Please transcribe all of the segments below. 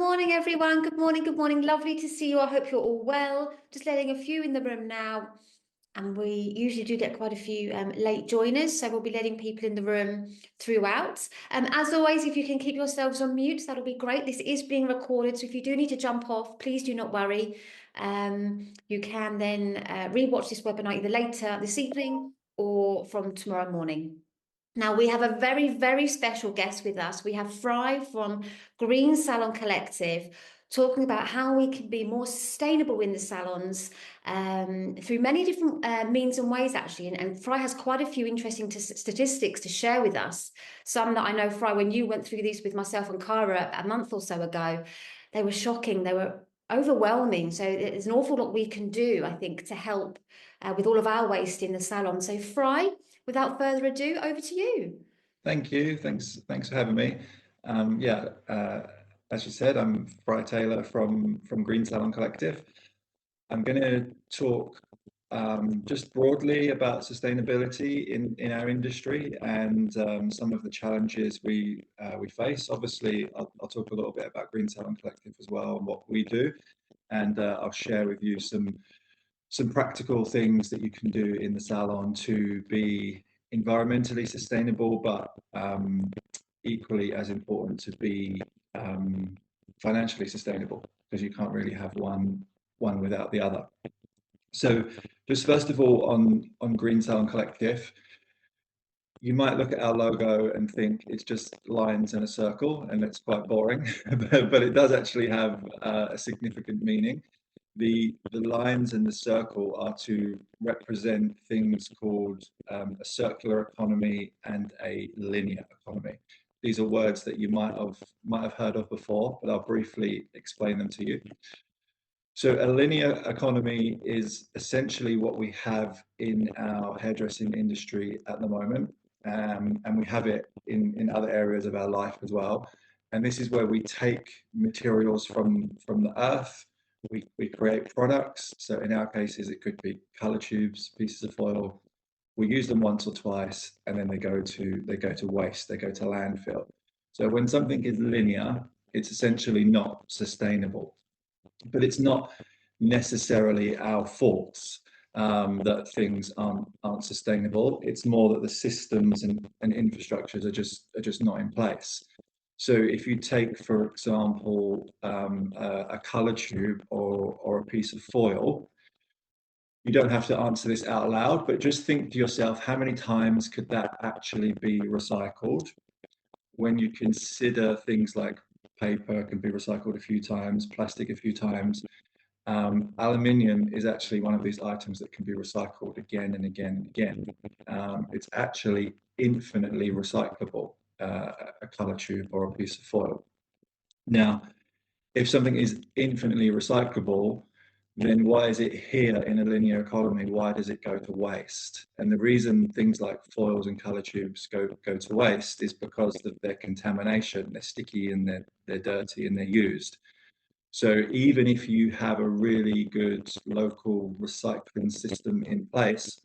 morning, everyone. Good morning. Good morning. Lovely to see you. I hope you're all well. Just letting a few in the room now. And we usually do get quite a few late joiners, so we'll be letting people in the room throughout. As always, if you can keep yourselves on mute, that'll be great. This is being recorded, so if you do need to jump off, please do not worry. You can then rewatch this webinar either later this evening or from tomorrow morning. Now, we have a very, very special guest with us. We have Fry from Green Salon Collective talking about how we can be more sustainable in the salons through many different means and ways, actually. And Fry has quite a few interesting statistics to share with us. Some that I know, Fry, when you went through these with myself and Kyra a month or so ago, they were shocking. They were overwhelming. So there's an awful lot we can do, I think, to help with all of our waste in the salon. So Fry, without further ado, over to you. Thank you. Thanks for having me. As you said, I'm Fry Taylor from Green Salon Collective. I'm going to talk just broadly about sustainability in our industry and some of the challenges we face. Obviously, I'll talk a little bit about Green Salon Collective as well and what we do, and I'll share with you some practical things that you can do in the salon to be environmentally sustainable, but equally as important to be financially sustainable, because you can't really have one without the other. So just first of all, on Green Salon Collective, you might look at our logo and think it's just lines and a circle, and it's quite boring, but it does actually have a significant meaning. The lines and the circle are to represent things called a circular economy and a linear economy. These are words that you might have heard of before, but I'll briefly explain them to you. So a linear economy is essentially what we have in our hairdressing industry at the moment, and we have it in other areas of our life as well. And this is where we take materials from the earth. We create products. So in our cases, it could be color tubes, pieces of foil. We use them once or twice, and then they go to waste. They go to landfill. So when something is linear, it's essentially not sustainable. But it's not necessarily our faults that things aren't sustainable. It's more that the systems and infrastructures are just not in place. So if you take, for example, a color tube or a piece of foil, you don't have to answer this out loud, but just think to yourself, how many times could that actually be recycled? When you consider things like paper can be recycled a few times, plastic a few times, aluminium is actually one of these items that can be recycled again and again and again. It's actually infinitely recyclable. A color tube or a piece of foil. Now, if something is infinitely recyclable, then why is it here in a linear economy? Why does it go to waste? And the reason things like foils and color tubes go to waste is because of their contamination. They're sticky and they're dirty and they're used. So even if you have a really good local recycling system in place,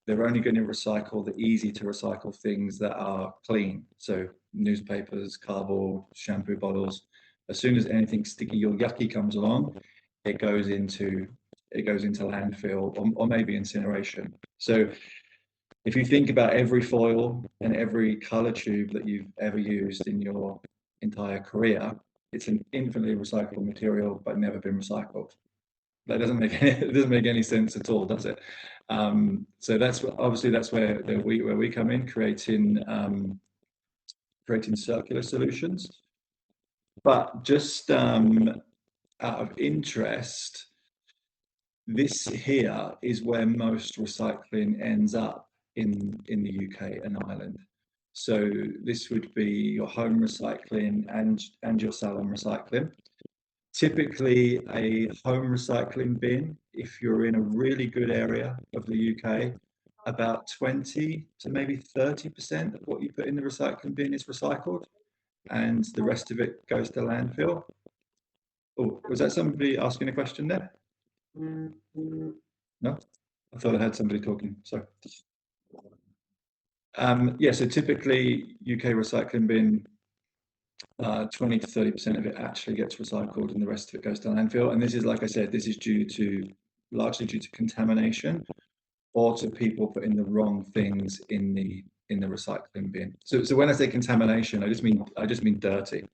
they're only going to recycle the easy to recycle things that are clean. So newspapers, cardboard, shampoo bottles. As soon as anything sticky or yucky comes along, it goes into landfill or maybe incineration. So if you think about every foil and every color tube that you've ever used in your entire career, it's an infinitely recyclable material but never been recycled. That doesn't make any sense at all, does it? So that's where we come in, creating circular solutions. But just out of interest, this here is where most recycling ends up in the UK and Ireland. So this would be your home recycling and your salon recycling. Typically, a home recycling bin, if you're in a really good area of the UK, about 20 to maybe 30% of what you put in the recycling bin is recycled, and the rest of it goes to landfill. Oh, was that somebody asking a question there? No? I thought I had somebody talking, sorry. Yeah, so typically UK recycling bin, 20 to 30% of it actually gets recycled, and the rest of it goes to landfill. And this is, like I said, this is largely due to contamination, or to people putting the wrong things in the recycling bin. So when I say contamination, I just mean dirty.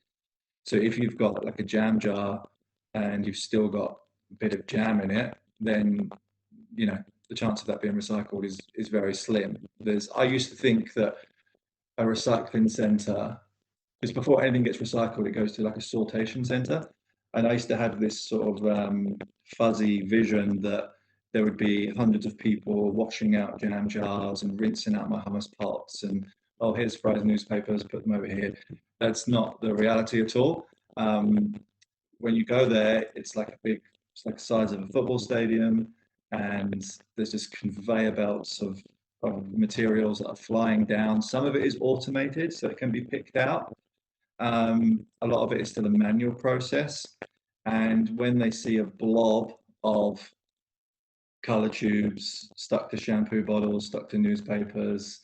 So if you've got like a jam jar and you've still got a bit of jam in it, then the chance of that being recycled is very slim. I used to think that a recycling center, because before anything gets recycled, it goes to like a sortation center. And I used to have this sort of fuzzy vision that there would be hundreds of people washing out jam jars and rinsing out my hummus pots, and oh, here's frozen newspapers, put them over here. That's not the reality at all. Um, when you go there, it's like the size of a football stadium, and there's just conveyor belts of materials that are flying down. Some of it is automated, so it can be picked out. A lot of it is still a manual process. And when they see a blob of color tubes stuck to shampoo bottles, stuck to newspapers,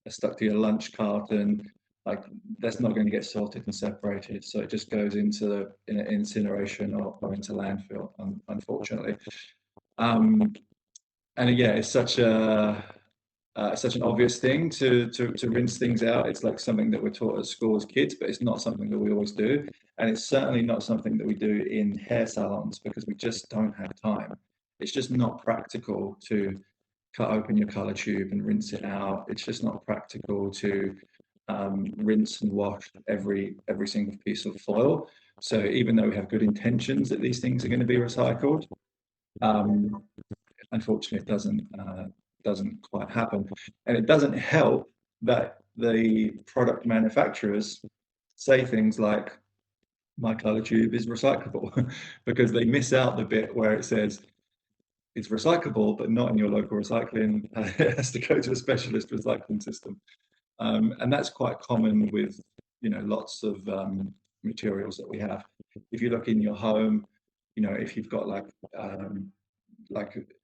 stuck to your lunch carton, like that's not going to get sorted and separated. So it just goes into incineration or into landfill, unfortunately. And yeah, it's such an obvious thing to rinse things out. It's like something that we're taught at school as kids, but it's not something that we always do. And it's certainly not something that we do in hair salons, because we just don't have time. It's just not practical to cut open your color tube and rinse it out. It's just not practical to rinse and wash every single piece of foil. So even though we have good intentions that these things are going to be recycled, um, unfortunately, it doesn't quite happen, and it doesn't help that the product manufacturers say things like "my color tube is recyclable," because they miss out the bit where it says it's recyclable, but not in your local recycling. It has to go to a specialist recycling system, and that's quite common with lots of materials that we have. If you look in your home, if you've got like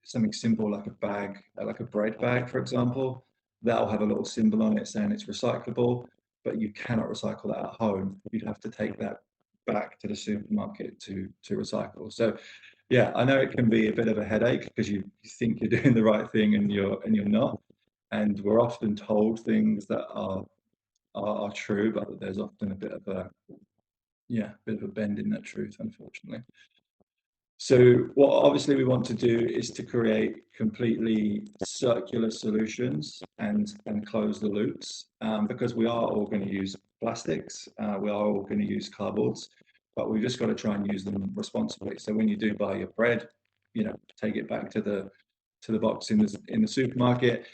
something simple like a bag, like a bread bag, for example, that'll have a little symbol on it saying it's recyclable, but you cannot recycle that at home. You'd have to take that back to the supermarket to recycle. So yeah, I know it can be a bit of a headache because you think you're doing the right thing and you're not. And we're often told things that are true, but there's often a bit of a bend in that truth, unfortunately. So what obviously we want to do is to create completely circular solutions and close the loops, because we are all going to use plastics, we are all going to use cardboards, but we've just got to try and use them responsibly. So when you do buy your bread, take it back to the box in the supermarket.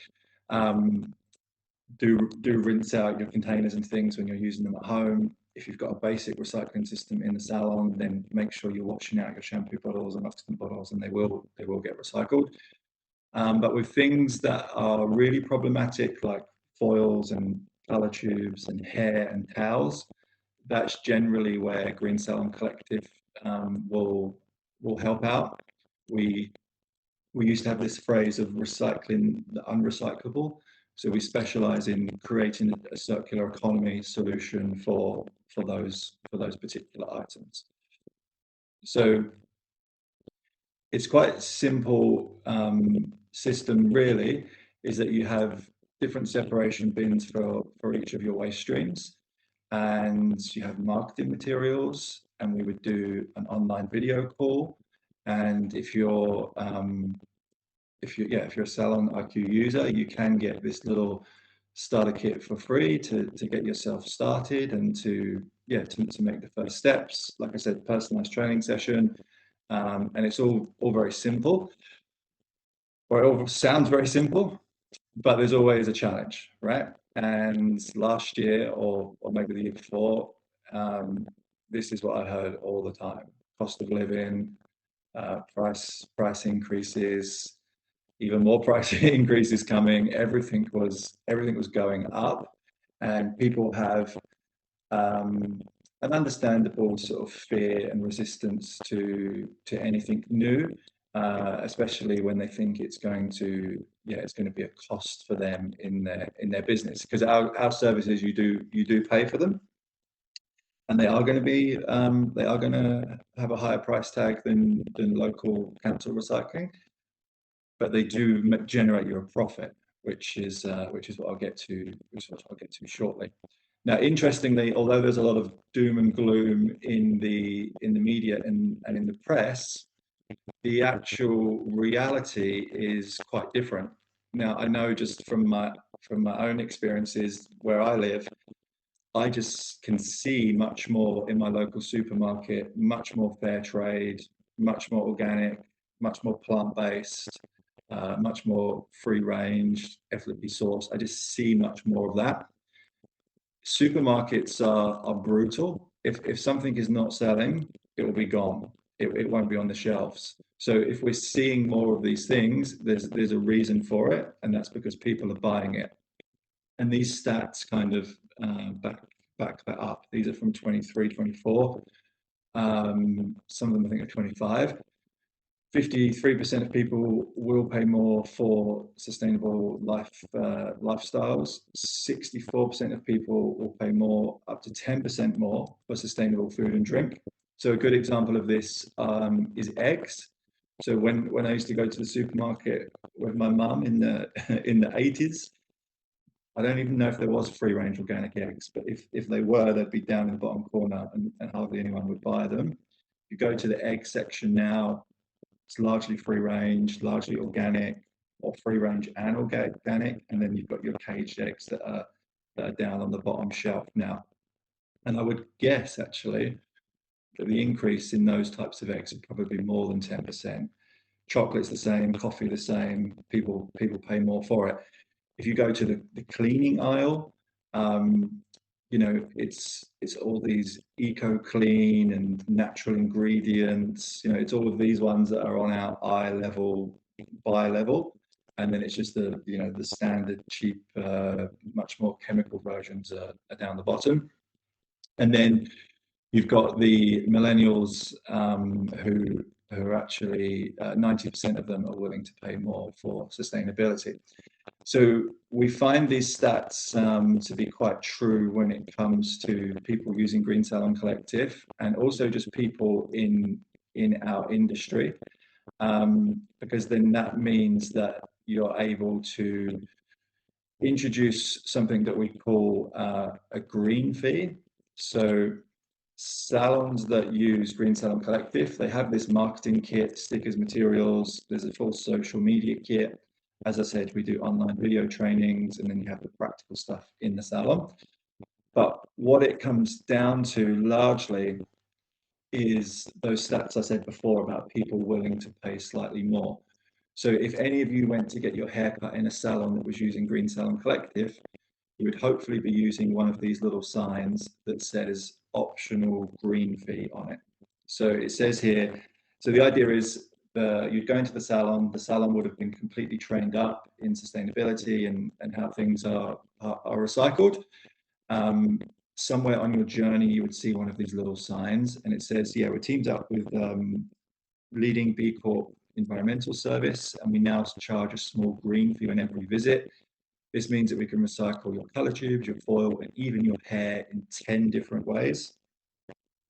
Do rinse out your containers and things when you're using them at home. If you've got a basic recycling system in the salon, then make sure you're washing out your shampoo bottles and oxygen bottles, and they will get recycled. But with things that are really problematic, like foils and color tubes and hair and towels, that's generally where Green Salon Collective will help out. We used to have this phrase of recycling the unrecyclable. So we specialize in creating a circular economy solution for those particular items. So it's quite a simple system, really, is that you have different separation bins for each of your waste streams, and you have marketing materials, and we would do an online video call. And if you're a Salon IQ user, you can get this little starter kit for free to get yourself started and to make the first steps. Like I said, personalized training session, and it's all very simple, or it all sounds very simple, but there's always a challenge, right? And last year, or maybe the year before, this is what I heard all the time: cost of living, price increases, even more price increases coming. Everything was going up, and people have an understandable sort of fear and resistance to anything new, especially when they think it's going to be a cost for them in their business. Because our services, you do pay for them, and they are going to have a higher price tag than local council recycling, but they do generate you a profit, which is what I'll get to, shortly. Now, interestingly, although there's a lot of doom and gloom in the media and in the press, the actual reality is quite different. Now, I know just from my own experiences where I live, I just can see much more in my local supermarket, much more fair trade, much more organic, much more plant-based, much more free range, ethically sourced. I just see much more of that. Supermarkets are brutal. If something is not selling, it will be gone. It won't be on the shelves. So if we're seeing more of these things, there's a reason for it, and that's because people are buying it. And these stats kind of back that up. These are from 23, 24. Some of them I think are 25. 53% of people will pay more for sustainable lifestyles. 64% of people will pay more, up to 10% more, for sustainable food and drink. So a good example of this is eggs. So when I used to go to the supermarket with my mum in the 80s, I don't even know if there was free range organic eggs, but if they were, they'd be down in the bottom corner, and hardly anyone would buy them. You go to the egg section now, it's largely free range, largely organic, or free range and organic, and then you've got your caged eggs that are down on the bottom shelf now. And I would guess actually that the increase in those types of eggs are probably more than 10%. Chocolate's the same, coffee the same. People pay more for it. If you go to the cleaning aisle, it's all these eco clean and natural ingredients. It's all of these ones that are on our eye level, buy level, and then it's just the standard cheap, much more chemical versions are down the bottom. And then you've got the millennials who are actually 90% of them are willing to pay more for sustainability. So we find these stats to be quite true when it comes to people using Green Salon Collective, and also just people in our industry, because then that means that you're able to introduce something that we call a green fee. So salons that use Green Salon Collective, they have this marketing kit, stickers, materials. There's a full social media kit. As I said, we do online video trainings, and then you have the practical stuff in the salon. But what it comes down to largely is those stats I said before about people willing to pay slightly more. So if any of you went to get your hair cut in a salon that was using Green Salon Collective, you would hopefully be using one of these little signs that says optional green fee on it. So it says here, so the idea is you'd go into the salon would have been completely trained up in sustainability and how things are recycled. Somewhere on your journey, you would see one of these little signs, and it says, yeah, we're teamed up with leading B Corp environmental service, and we now charge a small green fee on every visit. This means that we can recycle your color tubes, your foil, and even your hair in 10 different ways.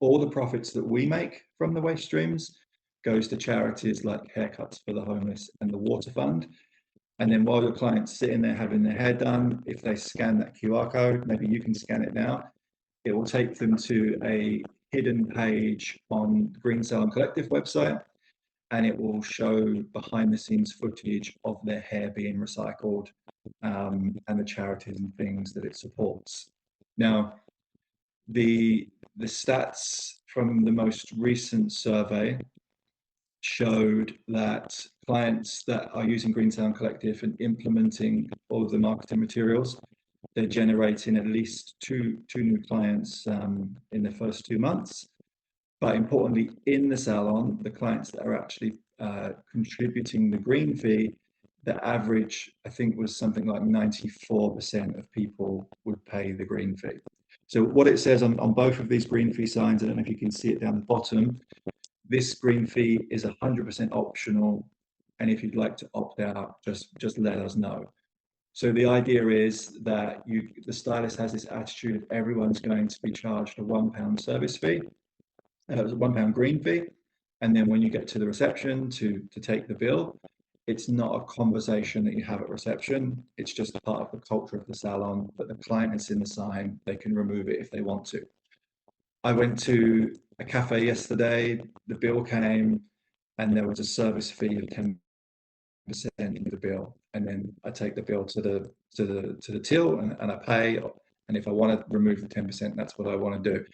All the profits that we make from the waste streams goes to charities like Haircuts for the Homeless and the Water Fund. And then while your client's sitting there having their hair done, if they scan that QR code, maybe you can scan it now, it will take them to a hidden page on the Green Salon Collective website, and it will show behind the scenes footage of their hair being recycled, and the charities and things that it supports. Now, the stats from the most recent survey showed that clients that are using Green Salon Collective and implementing all of the marketing materials, they're generating at least two new clients in the first 2 months. But importantly, in the salon, the clients that are actually contributing the green fee, the average, I think, was something like 94% of people would pay the green fee. So what it says on both of these green fee signs, I don't know if you can see it down the bottom, this green fee is 100% optional. And if you'd like to opt out, just let us know. So the idea is that the stylist has this attitude of everyone's going to be charged a £1 service fee, £1 green fee, and then when you get to the reception to take the bill, it's not a conversation that you have at reception. It's just part of the culture of the salon. But the client has seen the sign; they can remove it if they want to. I went to a cafe yesterday. The bill came, and there was a service fee of 10% in the bill, and then I take the bill to the till and I pay. And if I want to remove the 10%, that's what I want to do.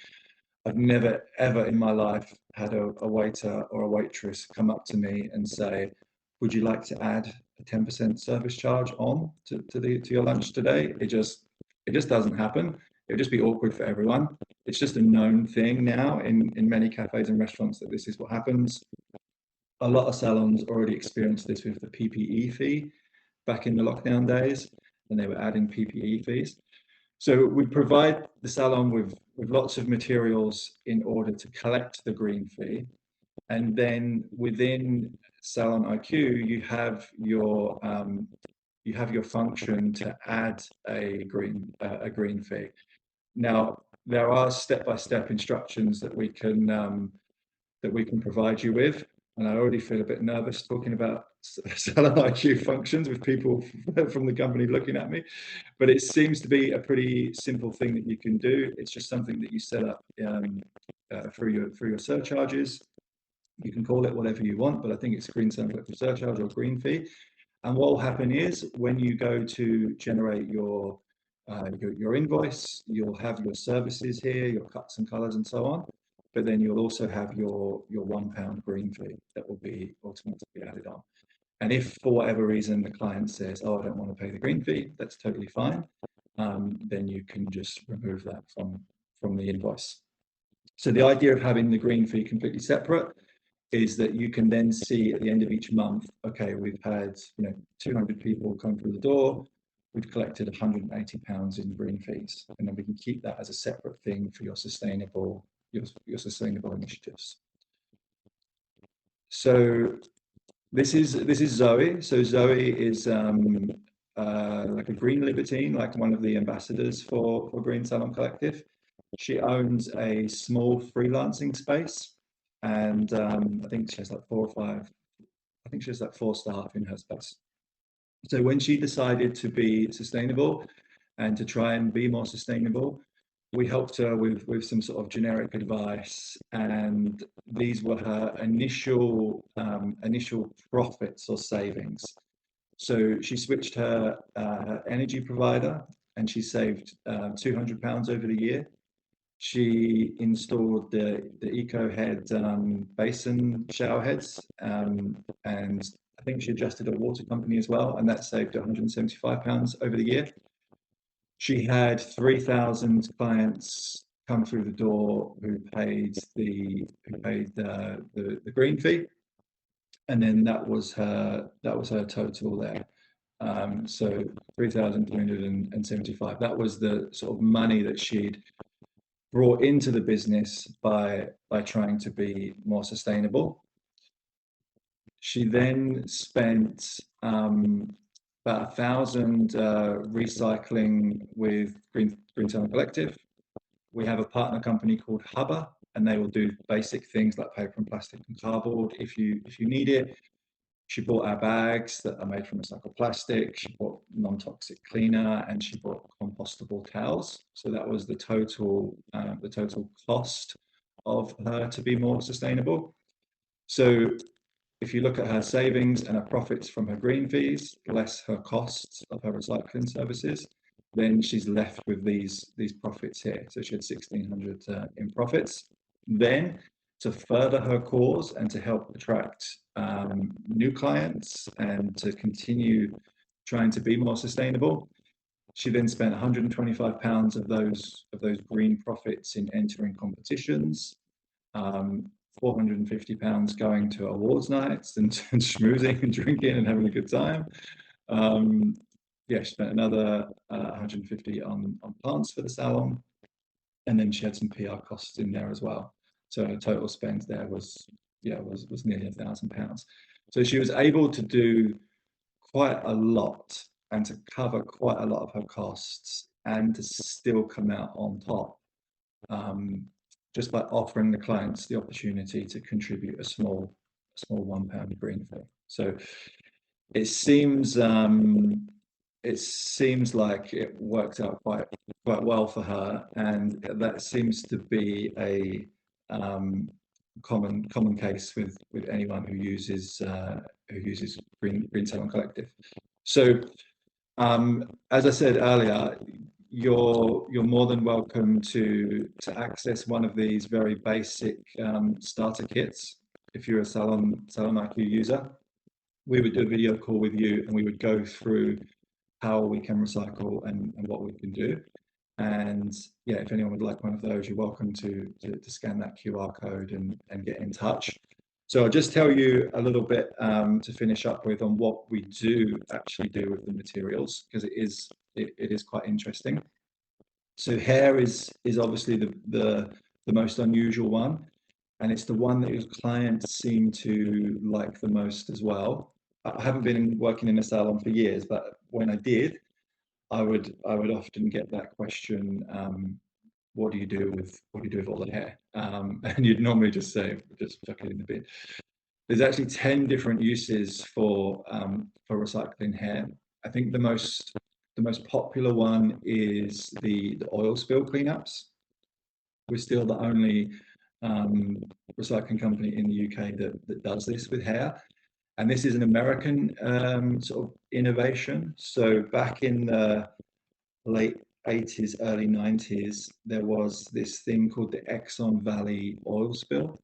I've never ever in my life had a waiter or a waitress come up to me and say, "Would you like to add a 10% service charge on to your lunch today?" It just doesn't happen. It would just be awkward for everyone. It's just a known thing now in many cafes and restaurants that this is what happens. A lot of salons already experienced this with the PPE fee back in the lockdown days, and they were adding PPE fees. So we provide the salon with lots of materials in order to collect the green fee. And then within Salon IQ, you have your function to add a green fee. Now, there are step-by-step instructions that we can provide you with. And I already feel a bit nervous talking about Salon IQ functions with people from the company looking at me. But it seems to be a pretty simple thing that you can do. It's just something that you set up through your surcharges. You can call it whatever you want, but I think it's Green Salon Collective surcharge or green fee. And what will happen is when you go to generate your invoice, you'll have your services here, your cuts and colors and so on. But then you'll also have your £1 green fee that will be automatically added on. And if for whatever reason the client says, "Oh, I don't want to pay the green fee," that's totally fine. Then you can just remove that from the invoice. So the idea of having the green fee completely separate is that you can then see at the end of each month, okay, we've had 200 people come through the door, we've collected £180 in green fees, and then we can keep that as a separate thing for your sustainable initiatives. So this is Zoe. So Zoe is like a green libertine, like one of the ambassadors for Green Salon Collective. She owns a small freelancing space, and I think she has like 4 or 5. I think she has like 4 staff in her space. So when she decided to be sustainable and to try and be more sustainable, we helped her with some sort of generic advice, and these were her initial profits or savings. So she switched her energy provider, and she saved £200 over the year. She installed the EcoHead basin shower heads, and I think she adjusted a water company as well, and that saved £175 over the year. She had 3,000 clients come through the door who paid the green fee, and then that was her total there. So 3,375. That was the sort of money that she'd brought into the business by trying to be more sustainable. She then spent about 1,000 recycling with Green Salon Collective. We have a partner company called Hubber, and they will do basic things like paper and plastic and cardboard if you need it. She bought our bags that are made from recycled plastic. She bought non-toxic cleaner, and she bought compostable towels. So that was the total cost of her to be more sustainable. So if you look at her savings and her profits from her green fees, less her costs of her recycling services, then she's left with these profits here. So she had 1,600 in profits. Then, to further her cause and to help attract new clients and to continue trying to be more sustainable, she then spent £125 of those green profits in entering competitions, £450 going to awards nights and schmoozing and drinking and having a good time. She spent another 150 on plants for the salon, and then she had some PR costs in there as well. So her total spend there was nearly £1,000. So she was able to do quite a lot and to cover quite a lot of her costs and to still come out on top, just by offering the clients the opportunity to contribute a small £1 green fee. So it seems like it worked out quite well for her, and that seems to be a common case with anyone who uses Green Salon Collective. So as I said earlier, you're more than welcome to access one of these very basic starter kits. If you're a Salon IQ user, we would do a video call with you, and we would go through how we can recycle and what we can do. And yeah, if anyone would like one of those, you're welcome to scan that QR code and get in touch. So I'll just tell you a little bit to finish up with on what we do actually do with the materials, because it is quite interesting. So hair is obviously the most unusual one, and it's the one that your clients seem to like the most as well. I haven't been working in a salon for years, but when I did, I would often get that question, what do you do with all the hair? And you'd normally just say, just chuck it in the bin. There's actually 10 different uses for recycling hair. I think the most popular one is the oil spill cleanups. We're still the only recycling company in the UK that does this with hair. And this is an American sort of innovation. So back in the late 80s, early 90s, there was this thing called the Exxon Valley oil spill.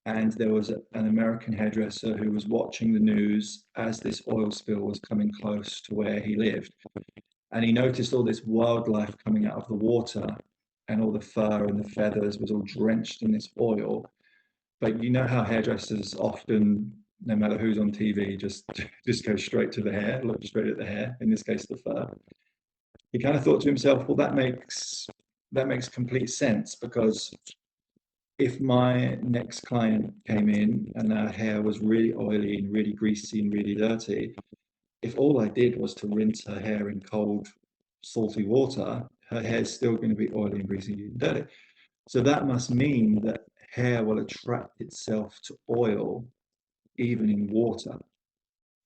And there was an American hairdresser who was watching the news as this oil spill was coming close to where he lived. And he noticed all this wildlife coming out of the water, and all the fur and the feathers was all drenched in this oil. But you know how hairdressers often, no matter who's on TV, just go straight to the hair, look straight at the hair, in this case the fur. He kind of thought to himself, well, that makes complete sense, because if my next client came in and her hair was really oily and really greasy and really dirty, if all I did was to rinse her hair in cold, salty water, her hair's still going to be oily and greasy and dirty. So that must mean that hair will attract itself to oil even in water.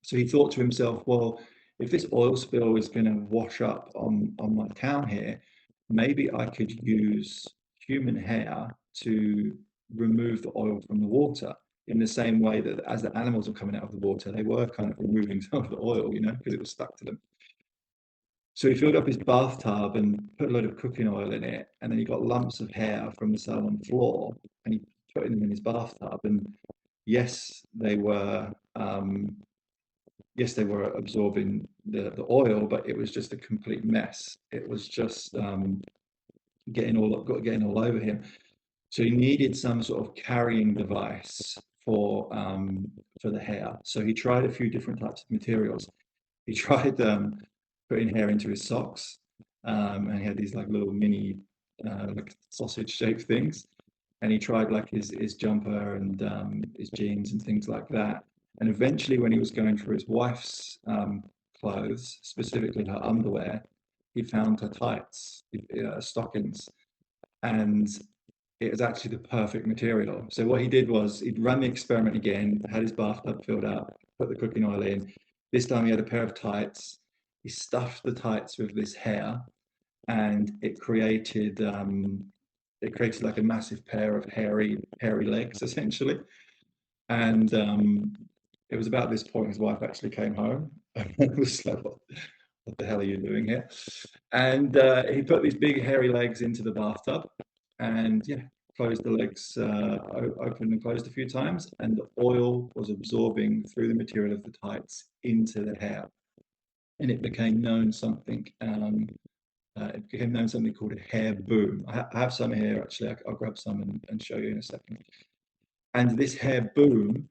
So he thought to himself, well, if this oil spill is going to wash up on my town here, maybe I could use human hair to remove the oil from the water, in the same way that as the animals were coming out of the water, they were kind of removing some of the oil, because it was stuck to them. So he filled up his bathtub and put a load of cooking oil in it, and then he got lumps of hair from the salon floor, and he put them in his bathtub. And yes, they were absorbing the oil, but it was just a complete mess. It was just getting all over him. So he needed some sort of carrying device for the hair. So he tried a few different types of materials. He tried putting hair into his socks, and he had these like little mini like sausage shaped things. And he tried like his jumper and his jeans and things like that. And eventually, when he was going for his wife's clothes, specifically her underwear, he found her tights, stockings, and it was actually the perfect material. So what he did was he'd run the experiment again, had his bathtub filled up, put the cooking oil in. This time he had a pair of tights. He stuffed the tights with this hair, and it created like a massive pair of hairy legs, essentially. And it was about this point his wife actually came home and was like, what the hell are you doing here? And he put these big hairy legs into the bathtub, and yeah, closed the legs, opened and closed a few times, and the oil was absorbing through the material of the tights into the hair. And it became known something called a hair boom. I have some here, actually. I'll grab some and show you in a second. And this hair boom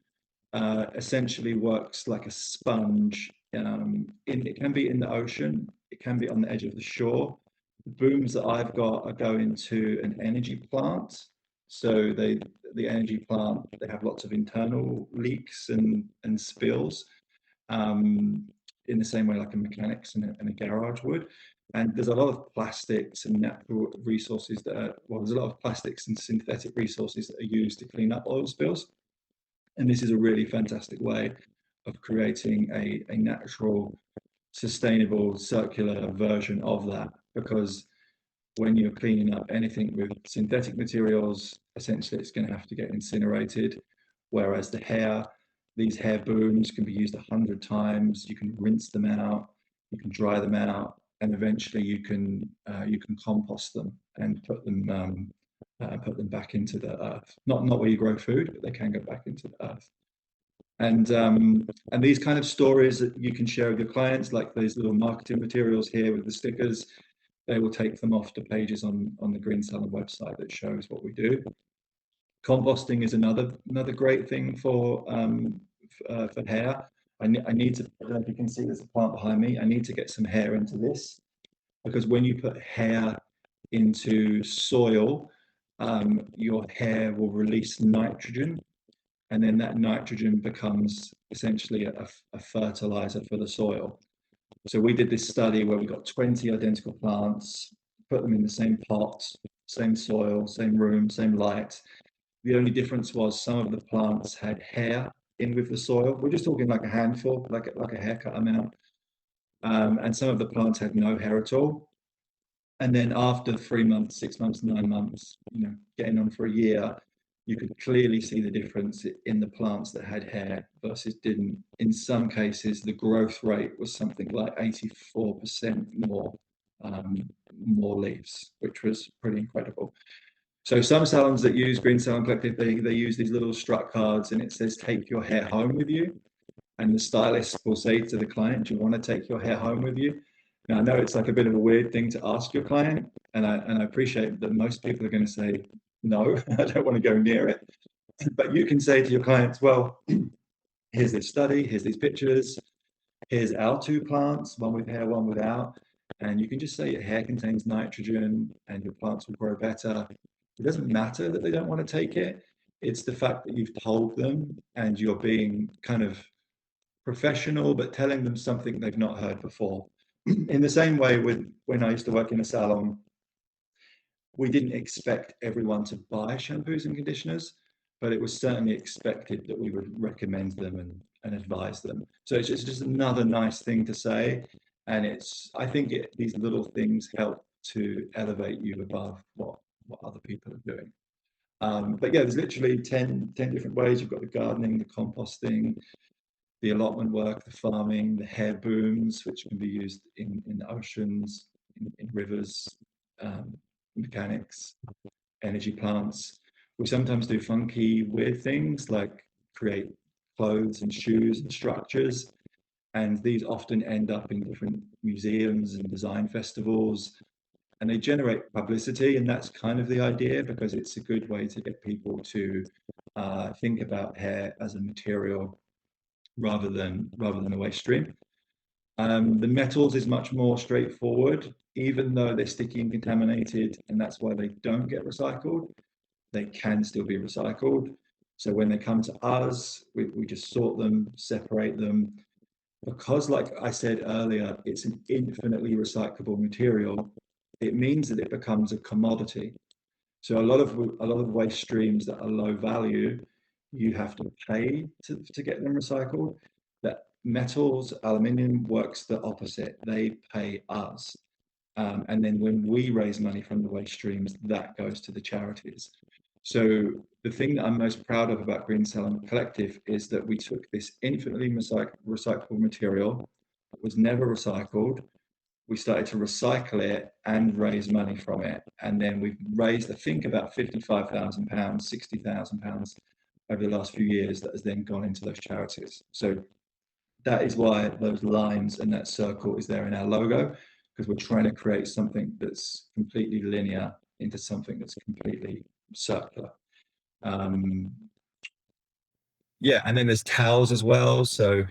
essentially works like a sponge. It can be in the ocean, it can be on the edge of the shore. The booms that I've got are going to an energy plant. So the energy plant, they have lots of internal leaks and spills. in the same way like a mechanics and a garage would. And there's a lot of plastics and natural resources that are, well, there's a lot of plastics and synthetic resources that are used to clean up oil spills. And this is a really fantastic way of creating a natural, sustainable, circular version of that. Because when you're cleaning up anything with synthetic materials, essentially it's going to have to get incinerated. Whereas the hair, these hair booms can be used 100 times. You can rinse them out, you can dry them out, and eventually you can compost them and put them back into the earth. Not where you grow food, but they can go back into the earth. And these kind of stories that you can share with your clients, like these little marketing materials here with the stickers, they will take them off to pages on the Green Salon website that shows what we do. Composting is another great thing for hair. I need to, I don't know if you can see there's a plant behind me. I need to get some hair into this, because when you put hair into soil, your hair will release nitrogen, and then that nitrogen becomes essentially a fertilizer for the soil. So we did this study where we got 20 identical plants, put them in the same pot, same soil, same room, same light. The only difference was some of the plants had hair in with the soil. We're just talking like a handful, like a haircut amount. And some of the plants had no hair at all. And then after 3 months, 6 months, 9 months, getting on for a year, you could clearly see the difference in the plants that had hair versus didn't. In some cases, the growth rate was something like 84% more leaves, which was pretty incredible. So some salons that use Green Salon Collective, they use these little strut cards, and it says, take your hair home with you. And the stylist will say to the client, do you want to take your hair home with you? Now, I know it's like a bit of a weird thing to ask your client, and I appreciate that most people are going to say, no, I don't want to go near it. But you can say to your clients, well, here's this study, here's these pictures, here's our 2 plants, one with hair, one without. And you can just say your hair contains nitrogen and your plants will grow better. It doesn't matter that they don't want to take it. It's the fact that you've told them and you're being kind of professional, but telling them something they've not heard before. In the same way with when I used to work in a salon, we didn't expect everyone to buy shampoos and conditioners, but it was certainly expected that we would recommend them and advise them. So it's just another nice thing to say. And I think these little things help to elevate you above what other people are doing. But yeah, there's literally 10 different ways. You've got the gardening, the composting, the allotment work, the farming, the hair booms, which can be used in the oceans, in rivers, mechanics, energy plants. We sometimes do funky, weird things like create clothes and shoes and structures. And these often end up in different museums and design festivals. And they generate publicity. And that's kind of the idea, because it's a good way to get people to think about hair as a material rather than a waste stream. The metals is much more straightforward, even though they're sticky and contaminated, and that's why they don't get recycled. They can still be recycled. So when they come to us, we just sort them, separate them. Because, like I said earlier, it's an infinitely recyclable material, it means that it becomes a commodity. So a lot of waste streams that are low value, you have to pay to get them recycled. That metals, aluminium works the opposite. They pay us. And then when we raise money from the waste streams, that goes to the charities. So the thing that I'm most proud of about Green Salon Collective is that we took this infinitely recyclable material that was never recycled. We started to recycle it and raise money from it. And then we've raised, I think, about £55,000, £60,000 over the last few years that has then gone into those charities. So that is why those lines and that circle is there in our logo, because we're trying to create something that's completely linear into something that's completely circular. Yeah, and then there's towels as well. So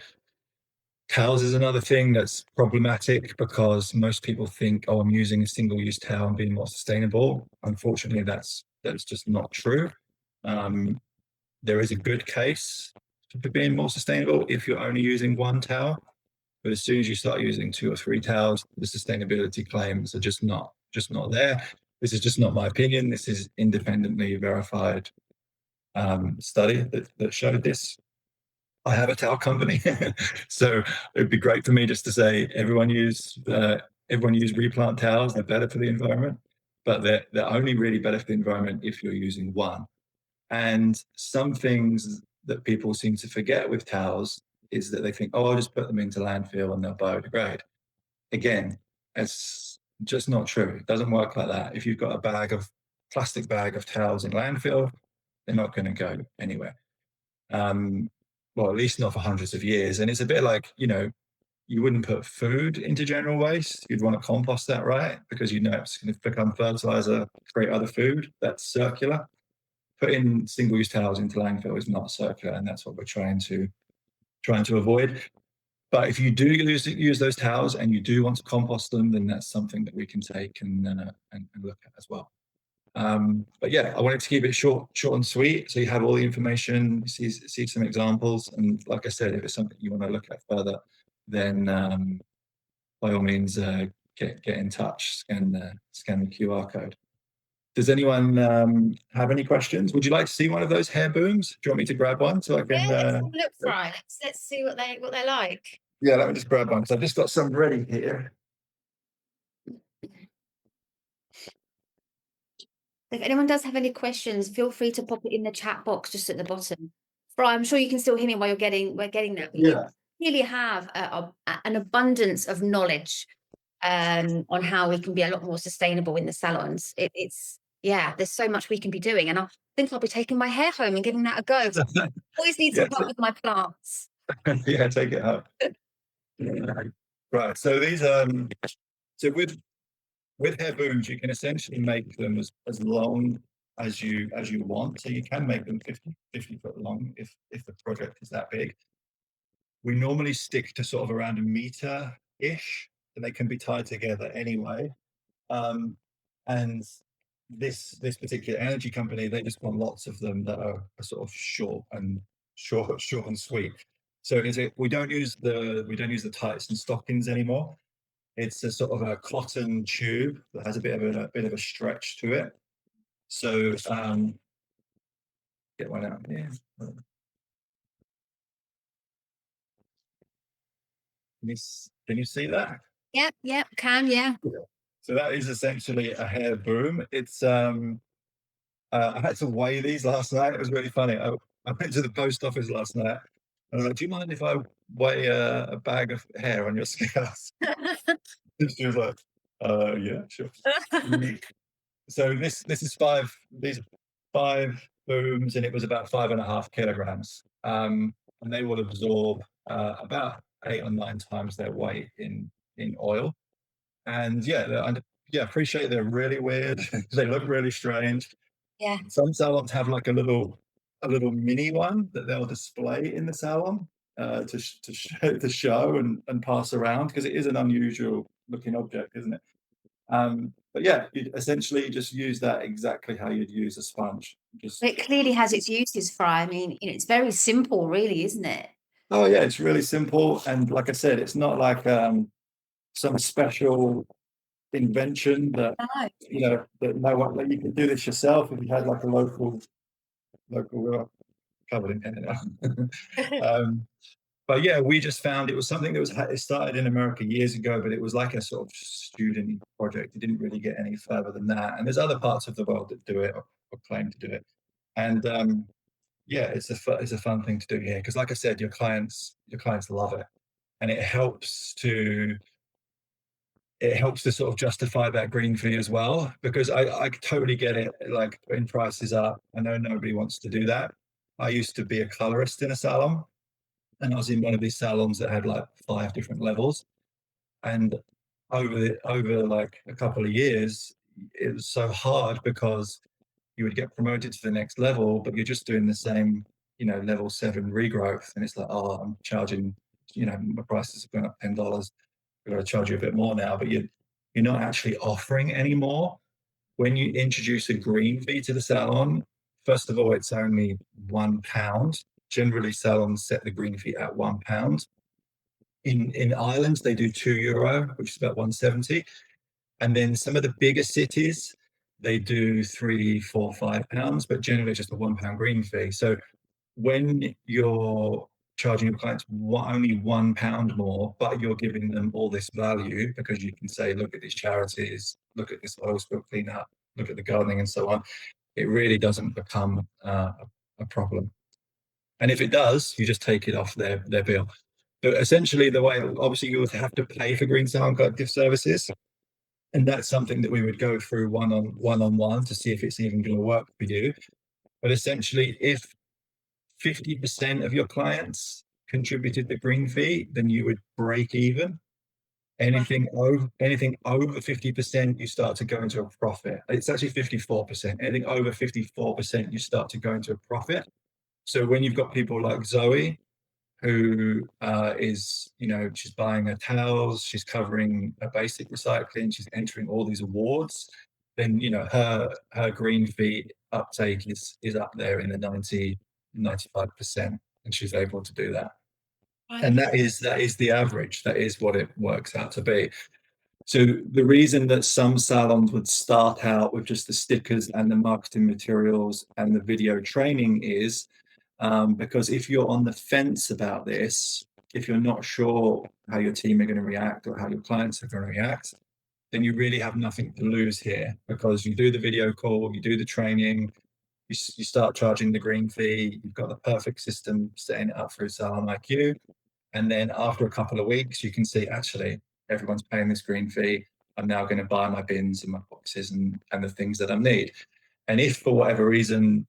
towels is another thing that's problematic, because most people think, oh, I'm using a single-use towel and being more sustainable. Unfortunately, that's just not true. There is a good case for being more sustainable if you're only using one towel. But as soon as you start using 2 or 3 towels, the sustainability claims are just not there. This is just not my opinion. This is independently verified study that showed this. I have a towel company, so it'd be great for me just to say everyone use replant towels. They're better for the environment, but they're only really better for the environment if you're using one. And some things that people seem to forget with towels is that they think, oh, I'll just put them into landfill and they'll biodegrade. Again, it's just not true. It doesn't work like that. If you've got a plastic bag of towels in landfill, they're not going to go anywhere. Well, at least not for hundreds of years. And it's a bit like, you wouldn't put food into general waste. You'd want to compost that, right? Because you know it's going to become fertilizer, create other food that's circular. Putting single-use towels into landfill is not circular, and that's what we're trying to avoid. But if you do use those towels and you do want to compost them, then that's something that we can take and look at as well. But yeah, I wanted to keep it short and sweet, so you have all the information, see some examples, and like I said, if it's something you want to look at further, then by all means get in touch, scan the QR code. Does anyone have any questions? Would you like to see one of those hair booms? Do you want me to grab one so I can? Yeah, look right. Let's see what they're like. Yeah, let me just grab one because I've just got some ready here. If anyone does have any questions, feel free to pop it in the chat box just at the bottom. Right, I'm sure you can still hear me while we're getting that. But Yeah. you really have an abundance of knowledge on how we can be a lot more sustainable in the salons. There's so much we can be doing, and I think I'll be taking my hair home and giving that a go. Always need some help with my plants. Yeah, take it out. Right. So these so with hair booms, you can essentially make them as long as you want. So you can make them 50 foot long if the project is that big. We normally stick to sort of around a meter-ish, and they can be tied together anyway. And this particular energy company, they just want lots of them that are sort of short and sweet. So we don't use the tights and stockings anymore. It's a sort of a cotton tube that has a bit of a stretch to it. So get one out here. Can you see that? Yep, yeah. So that is essentially a hair boom. It's I had to weigh these last night. It was really funny. I went to the post office last night. I was like, "Do you mind if I weigh a bag of hair on your scales?" She was like, "Yeah, sure." So this is these are 5 booms, and it was about 5.5 kilograms. And they will absorb about 8 or 9 times their weight in oil. And appreciate they're really weird. They look really strange. Yeah. Some salons have like a little mini one that they'll display in the salon to show and pass around, because it is an unusual looking object, isn't it? But yeah, you essentially just use that exactly how you'd use a sponge. It clearly has its uses, Fry. I mean, it's very simple, really, isn't it? Oh yeah, it's really simple, and like I said, it's not like some special invention that no one, like, you could do this yourself if you had like a local covered in it. But yeah, we just found it was something that it started in America years ago, but it was like a sort of student project. It didn't really get any further than that. And there's other parts of the world that do it or claim to do it. And it's a fun thing to do here, because like I said, your clients love it, and it helps to sort of justify that green fee as well, because I totally get it. Like, putting prices up, I know nobody wants to do that. I used to be a colorist in a salon, and I was in one of these salons that had like 5 different levels. And over like a couple of years, it was so hard, because you would get promoted to the next level, but you're just doing the same, level 7 regrowth, and it's like, oh, I'm charging, my prices have gone up $10. We've got to charge you a bit more now, but you're not actually offering any more. When you introduce a green fee to the salon, first of all, it's only £1. Generally, salons set the green fee at £1. In Ireland, they do €2, which is about 170. And then some of the bigger cities, they do £3, £4, £5, but generally just a £1 green fee. So when you're charging your clients only £1 more, but you're giving them all this value because you can say, look at these charities, look at this oil spill cleanup, look at the gardening and so on, it really doesn't become a problem. And if it does, you just take it off their bill. But essentially, the way, obviously, you would have to pay for Green Salon Collective services. And that's something that we would go through one-on-one to see if it's even going to work for you. But essentially, if 50% of your clients contributed the green fee, then you would break even. Anything over 50%, you start to go into a profit. It's actually 54%. Anything over 54%, you start to go into a profit. So when you've got people like Zoe, who is, she's buying her towels, she's covering a basic recycling, she's entering all these awards, then, her green fee uptake is up there in the 95%, and she's able to do that. Right. And that is the average. That is what it works out to be. So the reason that some salons would start out with just the stickers and the marketing materials and the video training is because if you're on the fence about this, if you're not sure how your team are going to react or how your clients are going to react, then you really have nothing to lose here, because you do the video call, you do the training, you start charging the green fee, you've got the perfect system setting it up for a salon like you. And then after a couple of weeks, you can see, actually, everyone's paying this green fee. I'm now going to buy my bins and my boxes and the things that I need. And if for whatever reason,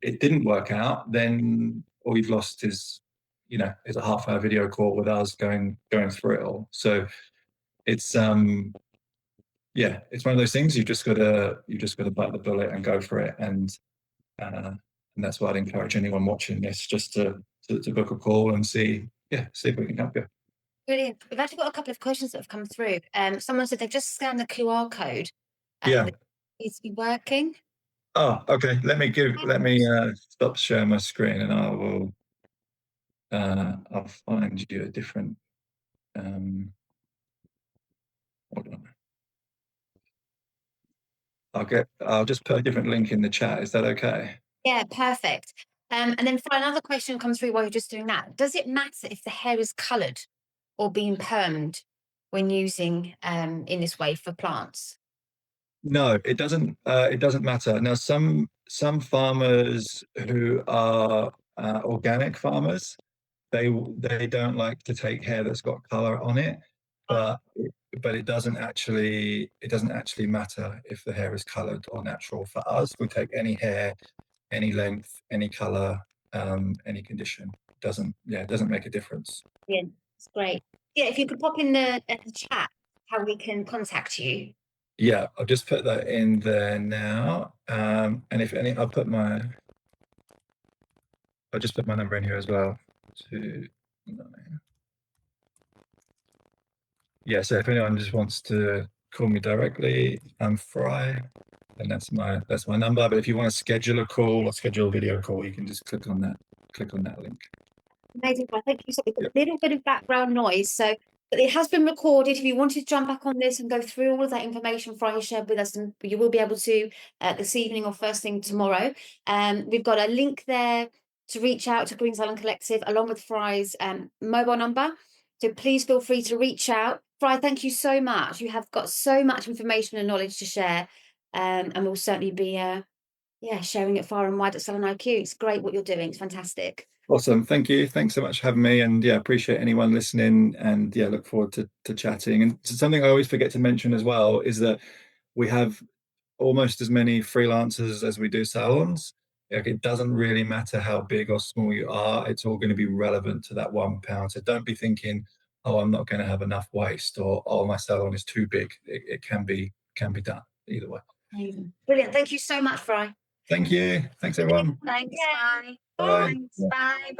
it didn't work out, then all you've lost is a half-hour video call with us going through it all. So it's it's one of those things. You've just got to bite the bullet and go for it. And that's why I'd encourage anyone watching this just to book a call and see if we can help you. Brilliant. We've actually got a couple of questions that have come through. Someone said they've just scanned the QR code. Yeah. It needs to be working. Oh, okay. Let me stop sharing my screen, and I will. I'll find you a different. Hold on. I'll just put a different link in the chat. Is that okay? Yeah, perfect. And then for another question comes through while you're just doing that. Does it matter if the hair is coloured or being permed when using in this way for plants? No, it doesn't. It doesn't matter. Now, some farmers who are organic farmers, they don't like to take hair that's got colour on it, but it doesn't actually matter if the hair is coloured or natural. For us, we take any hair, any length, any colour, any condition. It doesn't make a difference. Yeah, it's great. Yeah, if you could pop in the chat how we can contact you. Yeah, I'll just put that in there now. And if any, I'll just put my number in here as well. 29. Yeah, so if anyone just wants to call me directly, I'm Fry, and that's my number. But if you want to schedule a call or schedule a video call, you can just click on that link. Amazing. Well, thank you. So we've got a little bit of background noise. So but it has been recorded. If you wanted to jump back on this and go through all of that information Fry shared with us, and you will be able to this evening or first thing tomorrow. We've got a link there to reach out to Green Salon Collective along with Fry's mobile number. So please feel free to reach out. Fry, thank you so much. You have got so much information and knowledge to share, and we'll certainly be sharing it far and wide at Salon IQ. It's great what you're doing. It's fantastic. Awesome. Thank you. Thanks so much for having me. And appreciate anyone listening, and look forward to chatting. And something I always forget to mention as well is that we have almost as many freelancers as we do salons. It doesn't really matter how big or small you are. It's all going to be relevant to that £1. So don't be thinking, oh, I'm not going to have enough waste, or oh, my salon is too big. It can be done either way. Amazing. Brilliant. Thank you so much, Fry. Thank you. Thanks, everyone. Thanks. Yeah. Bye. Bye. Bye.